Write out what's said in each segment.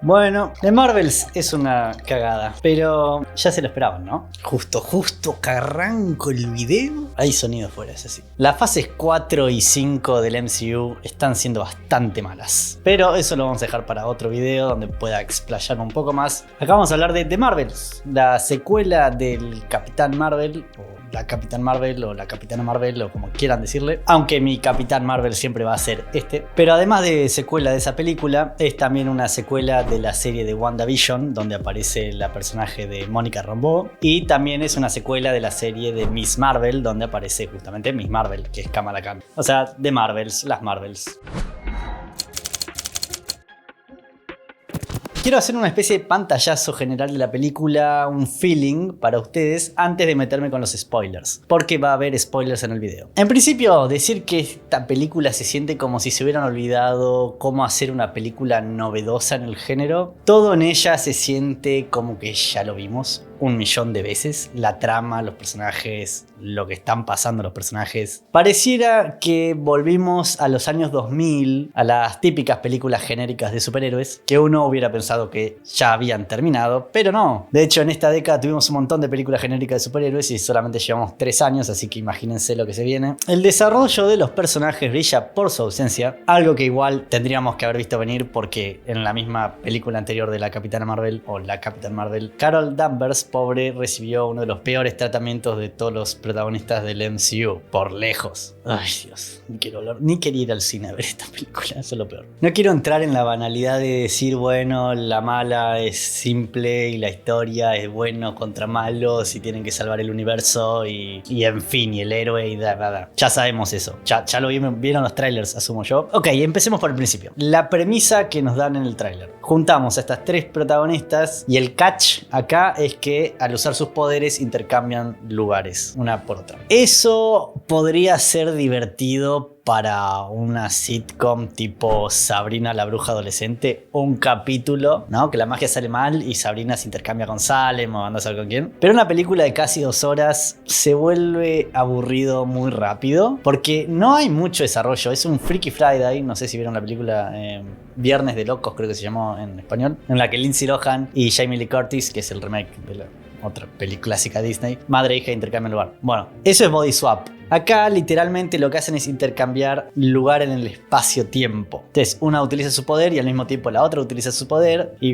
Bueno, The Marvels es una cagada, pero ya se lo esperaban, ¿no? Justo que arranco el video, hay sonido fuera, es así. Las fases 4 y 5 del MCU están siendo bastante malas, pero eso lo vamos a dejar para otro video donde pueda explayar un poco más. Acá vamos a hablar de The Marvels, la secuela del Capitán Marvel, o la Capitán Marvel, o la Capitana Marvel, o como quieran decirle, aunque mi Capitán Marvel siempre va a ser este. Pero además de secuela de esa película, es también una secuela de la serie de WandaVision, donde aparece la personaje de Mónica Rambeau, y también es una secuela de la serie de Miss Marvel, donde aparece justamente Miss Marvel, que es Kamala Khan. O sea, The Marvels, las Marvels. Quiero hacer una especie de pantallazo general de la película, un feeling para ustedes antes de meterme con los spoilers, porque va a haber spoilers en el video. En principio, decir que esta película se siente como si se hubieran olvidado cómo hacer una película novedosa en el género. Todo en ella se siente como que ya lo vimos 1.000.000 de veces. La trama, los personajes, lo que están pasando los personajes. Pareciera que volvimos a los años 2000, a las típicas películas genéricas de superhéroes, que uno hubiera pensado que ya habían terminado, pero no. De hecho, en esta década tuvimos un montón de películas genéricas de superhéroes y solamente llevamos 3 años, así que imagínense lo que se viene. El desarrollo de los personajes brilla por su ausencia, algo que igual tendríamos que haber visto venir porque en la misma película anterior de la Capitana Marvel, o la Capitán Marvel, Carol Danvers, pobre, recibió uno de los peores tratamientos de todos los protagonistas del MCU, por lejos. Ay, Dios, ni quería ir al cine a ver esta película, eso es lo peor. No quiero entrar en la banalidad de decir, bueno, la mala es simple y la historia es bueno contra malos y tienen que salvar el universo y en fin, y el héroe y da. Ya sabemos eso, ya lo vieron los trailers, asumo yo. Ok, empecemos por el principio. La premisa que nos dan en el tráiler. Juntamos a estas 3 protagonistas y el catch acá es que al usar sus poderes intercambian lugares una por otra. Eso podría ser divertido para una sitcom tipo Sabrina la bruja adolescente, un capítulo, ¿no? Que la magia sale mal y Sabrina se intercambia con Salem o anda a saber con quién. Pero una película de casi 2 horas se vuelve aburrido muy rápido porque no hay mucho desarrollo. Es un Freaky Friday, no sé si vieron la película Viernes de Locos, creo que se llamó en español, en la que Lindsay Lohan y Jamie Lee Curtis, que es el remake de la otra película clásica Disney, madre e hija intercambian lugar. Bueno, eso es body swap. Acá literalmente lo que hacen es intercambiar lugar en el espacio-tiempo. Entonces una utiliza su poder y al mismo tiempo la otra utiliza su poder y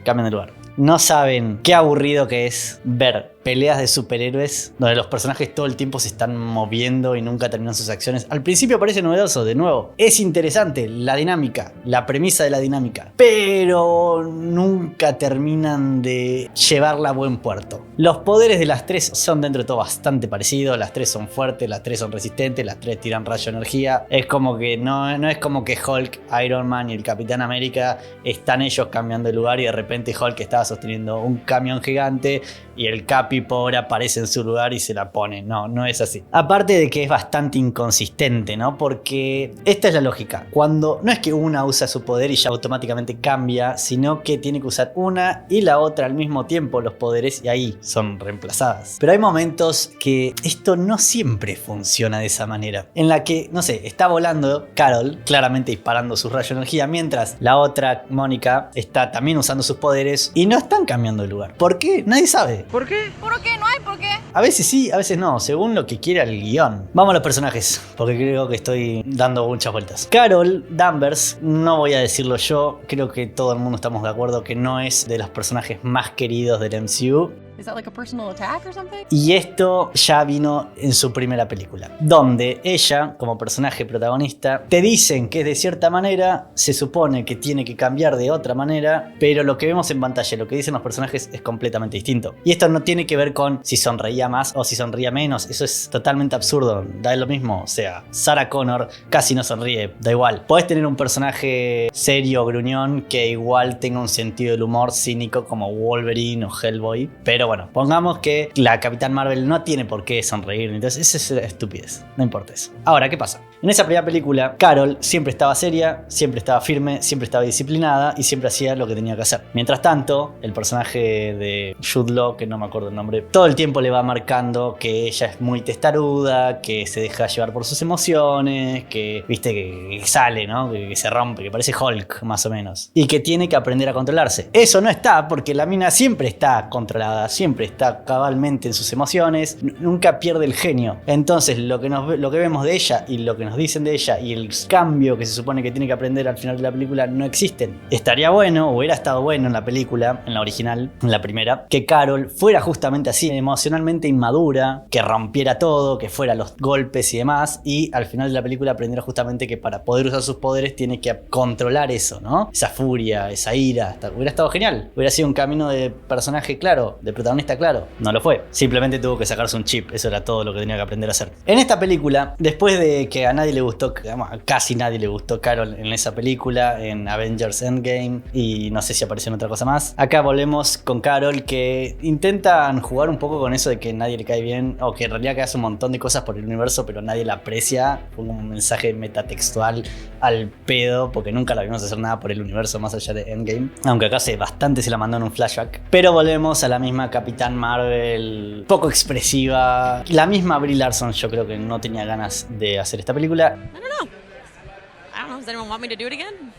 cambian de lugar. No saben qué aburrido que es ver peleas de superhéroes donde los personajes todo el tiempo se están moviendo y nunca terminan sus acciones. Al principio parece novedoso, de nuevo. Es interesante la dinámica, la premisa de la dinámica, pero nunca terminan de llevarla a buen puerto. Los poderes de las 3 son dentro de todo bastante parecidos. Las 3 son fuertes, las 3 son resistentes, las 3 tiran rayo energía. Es como que no es como que Hulk, Iron Man y el Capitán América están ellos cambiando de lugar y de repente Hulk estaba sosteniendo un camión gigante y el Capi pobre aparece en su lugar y se la pone. No es así. Aparte de que es bastante inconsistente, ¿no? Porque esta es la lógica. Cuando no es que una usa su poder y ya automáticamente cambia, sino que tiene que usar una y la otra al mismo tiempo los poderes y ahí son reemplazadas. Pero hay momentos que esto no siempre funciona de esa manera. En la que, no sé, está volando Carol, claramente disparando su rayo de energía, mientras la otra, Mónica, está también usando sus poderes y no están cambiando de lugar. ¿Por qué? Nadie sabe. ¿Por qué? ¿Por qué? No hay por qué. A veces sí, a veces no, según lo que quiera el guión. Vamos a los personajes, porque creo que estoy dando muchas vueltas. Carol Danvers, no voy a decirlo yo, creo que todo el mundo estamos de acuerdo que no es de los personajes más queridos del MCU. Is that like a personal attack or something? Y esto ya vino en su primera película, donde ella, como personaje protagonista, te dicen que de cierta manera se supone que tiene que cambiar de otra manera, pero lo que vemos en pantalla, lo que dicen los personajes es completamente distinto. Y esto no tiene que ver con si sonreía más o si sonreía menos, eso es totalmente absurdo, da lo mismo. O sea, Sarah Connor casi no sonríe, da igual. Podés tener un personaje serio, gruñón, que igual tenga un sentido del humor cínico como Wolverine o Hellboy, pero bueno, pongamos que la Capitán Marvel no tiene por qué sonreír, entonces eso es estupidez, no importa eso. Ahora, ¿qué pasa? En esa primera película, Carol siempre estaba seria, siempre estaba firme, siempre estaba disciplinada y siempre hacía lo que tenía que hacer. Mientras tanto, el personaje de Jude Law, que no me acuerdo el nombre, todo el tiempo le va marcando que ella es muy testaruda, que se deja llevar por sus emociones, que, viste, que sale, ¿no? Que se rompe, que parece Hulk, más o menos. Y que tiene que aprender a controlarse. Eso no está, porque la mina siempre está controlada, siempre está cabalmente en sus emociones, nunca pierde el genio. Entonces, lo que vemos de ella y lo que nos dicen de ella y el cambio que se supone que tiene que aprender al final de la película no existen. Estaría bueno, hubiera estado bueno en la película, en la original, en la primera, que Carol fuera justamente así, emocionalmente inmadura, que rompiera todo, que fuera los golpes y demás, y al final de la película aprendiera justamente que para poder usar sus poderes tiene que controlar eso, ¿no? Esa furia, esa ira, hubiera estado genial. Hubiera sido un camino de personaje claro, de protagonista claro. No lo fue. Simplemente tuvo que sacarse un chip. Eso era todo lo que tenía que aprender a hacer. En esta película, después de que a nadie le gustó, a casi nadie le gustó Carol en esa película, en Avengers Endgame, y no sé si apareció en otra cosa más, acá volvemos con Carol, que intentan jugar un poco con eso de que nadie le cae bien, o que en realidad que hace un montón de cosas por el universo, pero nadie la aprecia. Fue un mensaje metatextual al pedo, porque nunca la vimos hacer nada por el universo más allá de Endgame, aunque acá bastante se la mandó en un flashback. Pero volvemos a la misma Capitán Marvel, poco expresiva. La misma Brie Larson, yo creo que no tenía ganas de hacer esta película. I don't know. Does anyone want me to do it again?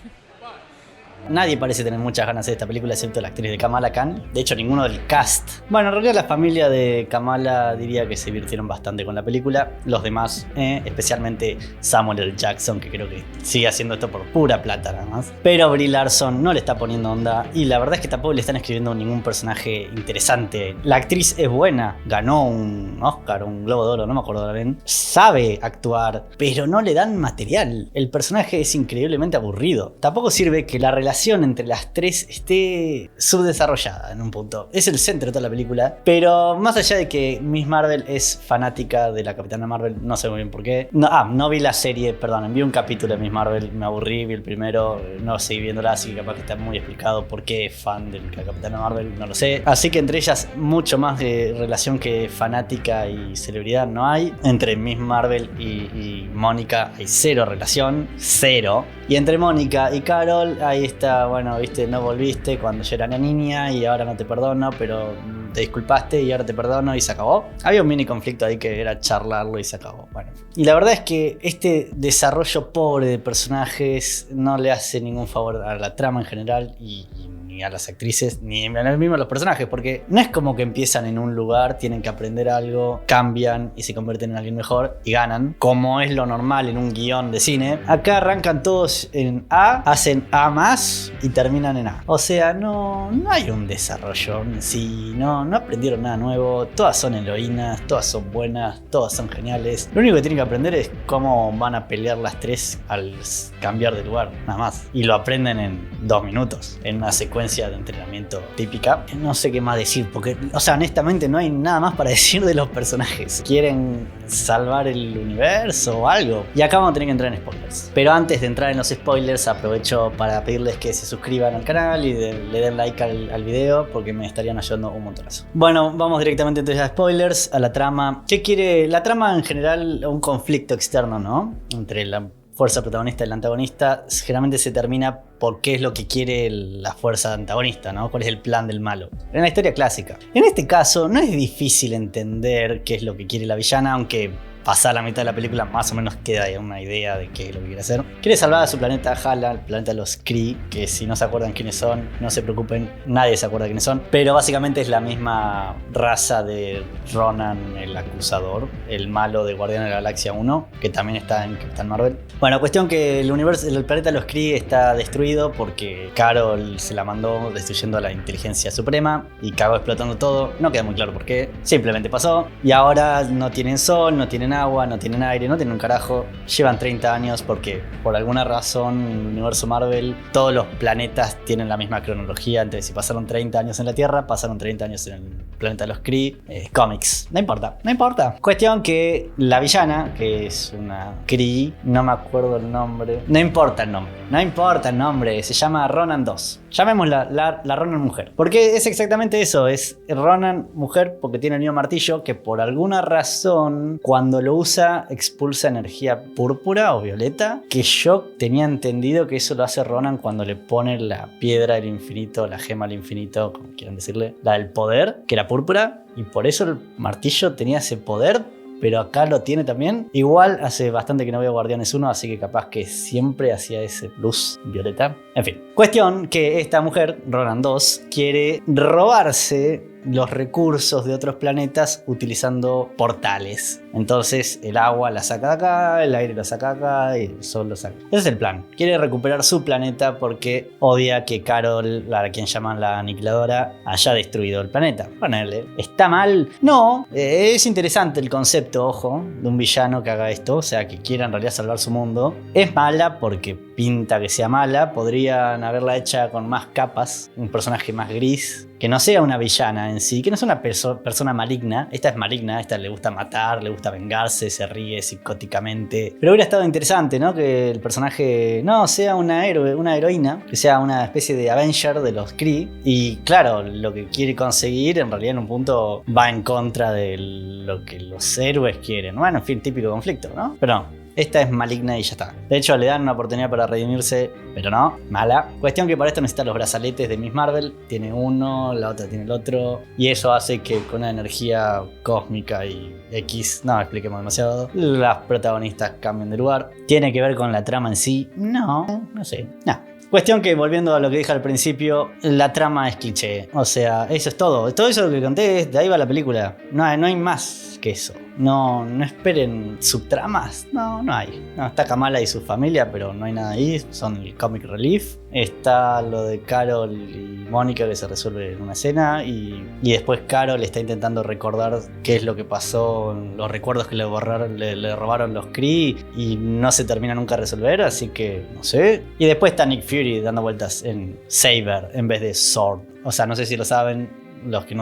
Nadie parece tener muchas ganas de esta película excepto la actriz de Kamala Khan. De hecho, ninguno del cast. Bueno, en realidad la familia de Kamala diría que se divirtieron bastante con la película. Los demás, especialmente Samuel L. Jackson, que creo que sigue haciendo esto por pura plata nada más. Pero Brie Larson no le está poniendo onda y la verdad es que tampoco le están escribiendo ningún personaje interesante. La actriz es buena, ganó un Oscar, un Globo de Oro, no me acuerdo bien. Sabe actuar, pero no le dan material. El personaje es increíblemente aburrido. Tampoco sirve que la relación entre las tres esté subdesarrollada en un punto. Es el centro de toda la película, pero más allá de que Miss Marvel es fanática de la Capitana Marvel, no sé muy bien por qué. No vi la serie, perdón, vi un capítulo de Miss Marvel, me aburrí, vi el primero, no seguí viéndola, así que capaz que está muy explicado por qué es fan de la Capitana Marvel, no lo sé. Así que entre ellas mucho más de relación que fanática y celebridad no hay. Entre Miss Marvel y Mónica hay cero relación, cero. Y entre Mónica y Carol, ahí está, bueno, viste, no volviste cuando yo era una niña y ahora no te perdono, pero te disculpaste y ahora te perdono y se acabó. Había un mini conflicto ahí que era charlarlo y se acabó. Bueno. Y la verdad es que este desarrollo pobre de personajes no le hace ningún favor a la trama en general y ni a las actrices, ni a los mismos los personajes, porque no es como que empiezan en un lugar, tienen que aprender algo, cambian y se convierten en alguien mejor y ganan, como es lo normal en un guión de cine. Acá arrancan todos en A, hacen A más y terminan en A. O sea, no hay un desarrollo en sí, no aprendieron nada nuevo, todas son heroínas, todas son buenas, todas son geniales. Lo único que tienen que aprender es cómo van a pelear las tres al cambiar de lugar, nada más. Y lo aprenden en 2 minutos, en una secuencia de entrenamiento típica. No sé qué más decir, porque, o sea, honestamente no hay nada más para decir de los personajes. ¿Quieren salvar el universo o algo? Y acá vamos a tener que entrar en spoilers. Pero antes de entrar en los spoilers, aprovecho para pedirles que se suscriban al canal y le den like al video, porque me estarían ayudando un montonazo. Bueno, vamos directamente entonces a spoilers, a la trama. ¿Qué quiere? La trama en general, un conflicto externo, ¿no? Entre la fuerza protagonista y el antagonista, generalmente se termina por qué es lo que quiere la fuerza antagonista, ¿no? ¿Cuál es el plan del malo? En la historia clásica. En este caso, no es difícil entender qué es lo que quiere la villana, aunque pasada la mitad de la película más o menos queda una idea de qué es lo que quiere hacer. Quiere salvar a su planeta Hala, el planeta de los Kree, que si no se acuerdan quiénes son, no se preocupen, nadie se acuerda quiénes son, pero básicamente es la misma raza de Ronan el Acusador, el malo de Guardián de la Galaxia 1, que también está en Capitán Marvel. Bueno, cuestión que el planeta de los Kree está destruido porque Carol se la mandó destruyendo a la inteligencia suprema y cagó explotando todo. No queda muy claro por qué, simplemente pasó. Y ahora no tienen sol, no tienen agua, no tienen aire, no tienen un carajo. Llevan 30 años porque por alguna razón en el universo Marvel todos los planetas tienen la misma cronología. Entonces si pasaron 30 años en la Tierra, pasaron 30 años en el planeta de los Kree. Cómics, no importa. Cuestión que la villana, que es una Kree, no me acuerdo el nombre. No importa el nombre, se llama Ronan 2. llamémosla la Ronan mujer. Porque es exactamente eso, es Ronan mujer porque tiene el mismo martillo que por alguna razón cuando lo usa expulsa energía púrpura o violeta, que yo tenía entendido que eso lo hace Ronan cuando le pone la piedra del infinito, la gema del infinito, como quieran decirle, la del poder, que era púrpura, y por eso el martillo tenía ese poder. Pero acá lo tiene también. Igual hace bastante que no veo Guardianes 1, así que capaz que siempre hacía ese plus violeta. En fin, cuestión que esta mujer, Ronan 2, quiere robarse los recursos de otros planetas utilizando portales. Entonces el agua la saca de acá, el aire la saca de acá y el sol lo saca. Ese es el plan. Quiere recuperar su planeta porque odia que Carol, a quien llaman la aniquiladora, haya destruido el planeta. Ponerle, ¿está mal? No, es interesante el concepto, ojo, de un villano que haga esto, o sea, que quiera en realidad salvar su mundo. Es mala porque pinta que sea mala. Podrían haberla hecha con más capas, un personaje más gris, que no sea una villana en sí, que no sea una persona maligna. Esta es maligna, esta le gusta matar, le gusta vengarse, se ríe psicóticamente. Pero hubiera estado interesante, ¿no? Que el personaje no sea una héroe, una heroína, que sea una especie de Avenger de los Kree. Y claro, lo que quiere conseguir en realidad en un punto va en contra de lo que los héroes quieren. Bueno, en fin, típico conflicto, ¿no? Pero no. Esta es maligna y ya está. De hecho, le dan una oportunidad para redimirse, pero no, mala. Cuestión que para esto necesita los brazaletes de Miss Marvel. Tiene uno, la otra tiene el otro. Y eso hace que con una energía cósmica y X, no expliquemos demasiado, las protagonistas cambien de lugar. ¿Tiene que ver con la trama en sí? No sé. No. Cuestión que, volviendo a lo que dije al principio, la trama es cliché. O sea, eso es todo. Todo eso que conté, de ahí va la película. No hay más que eso. No esperen subtramas. No hay. No, está Kamala y su familia, pero no hay nada ahí. Son el comic relief. Está lo de Carol y Mónica que se resuelve en una escena. Y después Carol está intentando recordar qué es lo que pasó, los recuerdos que le robaron los Kree. Y no se termina nunca de resolver, así que no sé. Y después está Nick Fury dando vueltas en Saber en vez de Sword. O sea, no sé si lo saben. Los que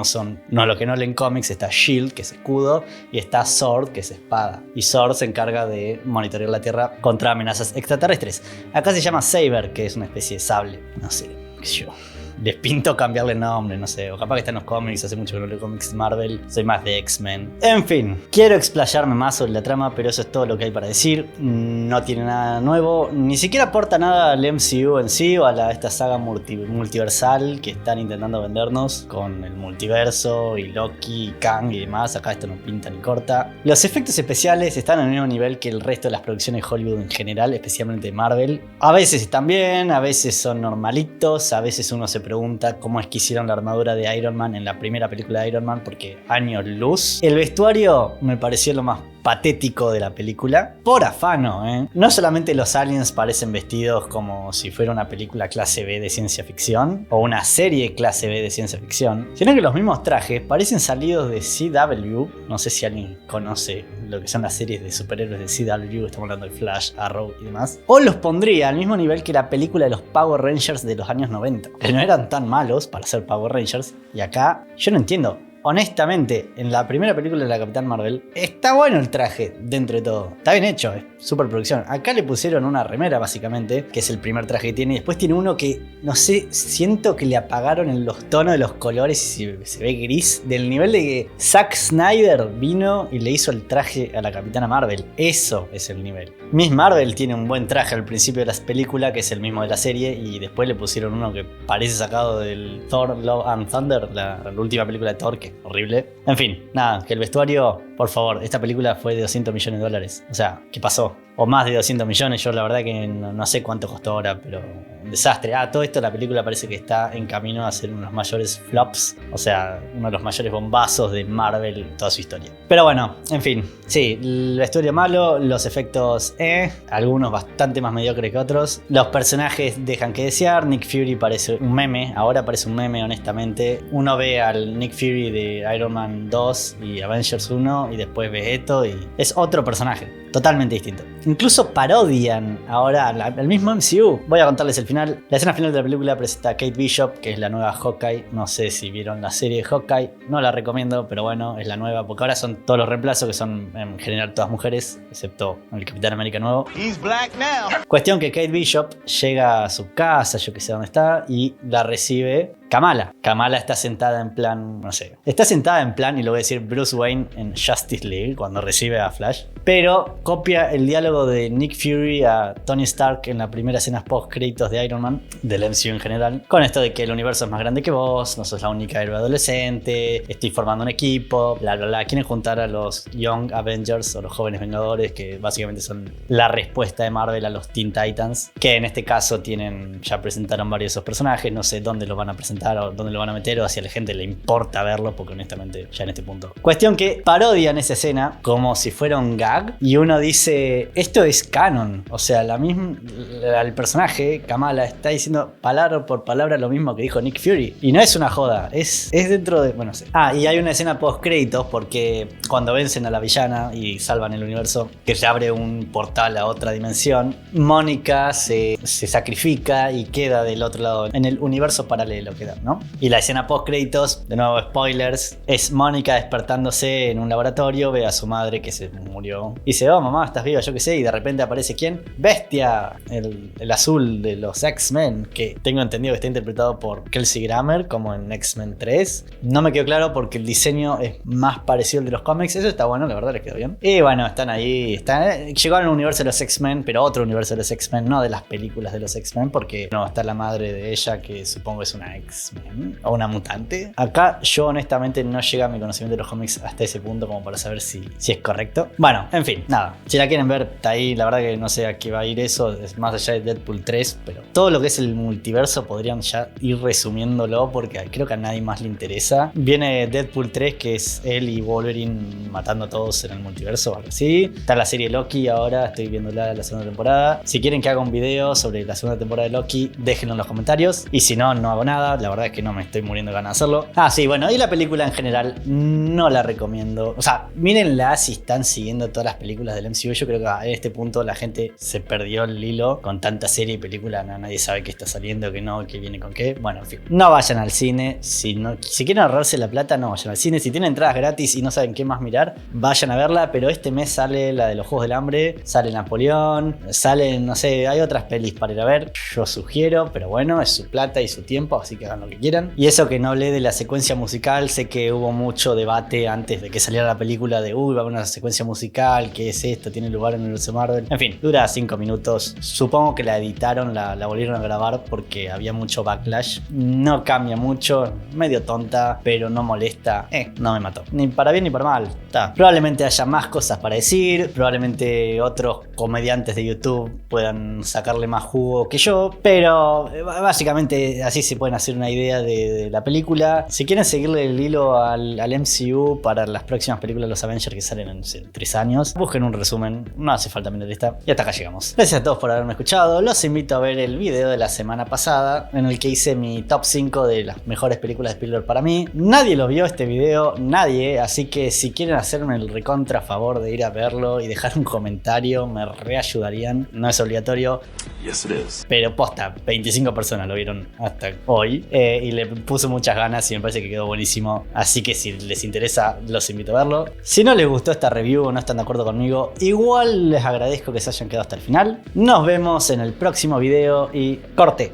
no leen cómics, está Shield, que es escudo, y está Sword, que es espada. Y Sword se encarga de monitorear la Tierra contra amenazas extraterrestres. Acá se llama Saber, que es una especie de sable. No sé, qué sé yo. Les pinto cambiarle el nombre, no sé. O capaz que está en los cómics, hace mucho que no leo cómics de Marvel. Soy más de X-Men. En fin, quiero explayarme más sobre la trama, pero eso es todo lo que hay para decir. No tiene nada nuevo. Ni siquiera aporta nada al MCU en sí o a esta saga multiversal que están intentando vendernos con el multiverso y Loki y Kang y demás. Acá esto no pinta ni corta. Los efectos especiales están al mismo nivel que el resto de las producciones de Hollywood en general, especialmente de Marvel. A veces están bien, a veces son normalitos, a veces uno se pregunta cómo es que hicieron la armadura de Iron Man en la primera película de Iron Man, porque años luz. El vestuario me pareció lo más patético de la película, por afano, ¿eh? No solamente los aliens parecen vestidos como si fuera una película clase B de ciencia ficción o una serie clase B de ciencia ficción, sino que los mismos trajes parecen salidos de CW. No sé si alguien conoce lo que son las series de superhéroes de CW, estamos hablando de Flash, Arrow y demás. O los pondría al mismo nivel que la película de los Power Rangers de los años 90, que no eran tan malos para ser Power Rangers, y acá yo no entiendo. Honestamente, en la primera película de la Capitán Marvel, está bueno el traje dentro de todo. Está bien hecho, es super producción. Acá le pusieron una remera básicamente, que es el primer traje que tiene. Y después tiene uno que, no sé, siento que le apagaron en los tonos de los colores y se ve gris. Del nivel de que Zack Snyder vino y le hizo el traje a la Capitana Marvel. Eso es el nivel. Miss Marvel tiene un buen traje al principio de la película, que es el mismo de la serie. Y después le pusieron uno que parece sacado del Thor Love and Thunder, la última película de Thor, que horrible. En fin, nada, que el vestuario, por favor, esta película fue de $200 millones. O sea, ¿qué pasó? O más de 200 millones, yo la verdad que no sé cuánto costó ahora, pero un desastre. Todo esto, la película parece que está en camino a ser uno de los mayores flops, o sea, uno de los mayores bombazos de Marvel en toda su historia. Pero bueno, en fin, sí, el vestuario malo, los efectos algunos bastante más mediocres que otros. Los personajes dejan que desear, Nick Fury parece un meme, ahora parece un meme honestamente. Uno ve al Nick Fury de Iron Man 2 y Avengers 1 y después ve esto y es otro personaje. totalmente distinto. Incluso parodian ahora el mismo MCU. Voy a contarles el final. La escena final de la película presenta a Kate Bishop, que es la nueva Hawkeye. No sé si vieron la serie de Hawkeye, no la recomiendo, pero bueno, es la nueva, porque ahora son todos los reemplazos que son en general todas mujeres, excepto el Capitán América nuevo. He's black now. Cuestión que Kate Bishop llega a su casa, yo que sé dónde está, y la recibe Kamala. Kamala está sentada en plan, no sé, está sentada en plan, y lo voy a decir, Bruce Wayne en Justice League, cuando recibe a Flash, pero copia el diálogo de Nick Fury a Tony Stark en la primera escena post créditos de Iron Man, del MCU en general, con esto de que el universo es más grande que vos, no sos la única héroe adolescente, estoy formando un equipo, bla bla bla. Quieren juntar a los Young Avengers o los jóvenes vengadores, que básicamente son la respuesta de Marvel a los Teen Titans, que en este caso ya presentaron varios de esos personajes, no sé dónde los van a presentar o dónde lo van a meter, o si a la gente le importa verlo, porque honestamente ya en este punto. Cuestión que parodian esa escena como si fuera un gag, y uno dice, esto es canon, o sea, el personaje Kamala está diciendo palabra por palabra lo mismo que dijo Nick Fury, y no es una joda, es dentro de, bueno, no sé. Y hay una escena post créditos, porque cuando vencen a la villana y salvan el universo, que se abre un portal a otra dimensión, Mónica se sacrifica y queda del otro lado, en el universo paralelo queda, ¿no? Y la escena post créditos, de nuevo spoilers, es Mónica despertándose en un laboratorio, ve a su madre que se murió y dice, oh mamá, estás viva, yo qué sé, y de repente aparece ¿quién? Bestia, el azul de los X-Men, que tengo entendido que está interpretado por Kelsey Grammer como en X-Men 3. No me quedó claro porque el diseño es más parecido al de los cómics, eso está bueno, la verdad les quedó bien. Y bueno, están ahí, llegaron al universo de los X-Men, pero otro universo de los X-Men, no de las películas de los X-Men, porque no, está la madre de ella, que supongo es una X-Men o una mutante. Acá yo honestamente no llega a mi conocimiento de los cómics hasta ese punto como para saber si es correcto. Bueno, en fin, nada, si la quieren ver, está ahí, la verdad que no sé a qué va a ir eso, es más allá de Deadpool 3, pero todo lo que es el multiverso podrían ya ir resumiéndolo, porque creo que a nadie más le interesa. Viene Deadpool 3, que es él y Wolverine matando a todos en el multiverso, algo así. Está la serie Loki ahora, estoy viendo la segunda temporada. Si quieren que haga un video sobre la segunda temporada de Loki, déjenlo en los comentarios, y si no, no hago nada, la verdad es que no me estoy muriendo de ganas de hacerlo. Sí, bueno, y la película en general no la recomiendo, o sea, mírenla si están siguiendo todas las películas del MCU. Yo creo que en este punto la gente se perdió el hilo con tanta serie y película, nadie sabe qué está saliendo, qué no, qué viene con qué. Bueno, en fin, no vayan al cine, si quieren ahorrarse la plata, no vayan al cine. Si tienen entradas gratis y no saben qué más mirar, vayan a verla, pero este mes sale la de los Juegos del Hambre, sale Napoleón, salen, no sé, hay otras pelis para ir a ver, yo sugiero, pero bueno, es su plata y su tiempo, así que hagan lo que quieran. Y eso que no hablé de la secuencia musical, sé que hubo mucho debate antes de que saliera la película de va a haber una secuencia musical, ¿qué es esto? ¿Tiene lugar en el universo Marvel? En fin, dura 5 minutos, supongo que la editaron, la volvieron a grabar porque había mucho backlash, no cambia mucho, medio tonta, pero no molesta, no me mató, ni para bien ni para mal. Probablemente haya más cosas para decir, probablemente otros comediantes de YouTube puedan sacarle más jugo que yo, pero básicamente así se pueden hacer una idea de la película. Si quieren seguirle el hilo al MCU para las próximas películas de los Avengers que salen en 3 años, busquen un resumen, no hace falta mirar lista. Y hasta acá llegamos. Gracias a todos por haberme escuchado, los invito a ver el video de la semana pasada en el que hice mi top 5 de las mejores películas de Spielberg para mí. Nadie lo vio este video, nadie, así que si quieren hacerme el recontra favor de ir a verlo y dejar un comentario, me reayudarían. No es obligatorio, yes, it is. Pero posta, 25 personas lo vieron hasta hoy y le puse muchas ganas y me parece que quedó buenísimo, así que si les interesa los invito a verlo. Si no les gustó esta review o no están de acuerdo conmigo, igual les agradezco que se hayan quedado hasta el final. Nos vemos en el próximo video y corte.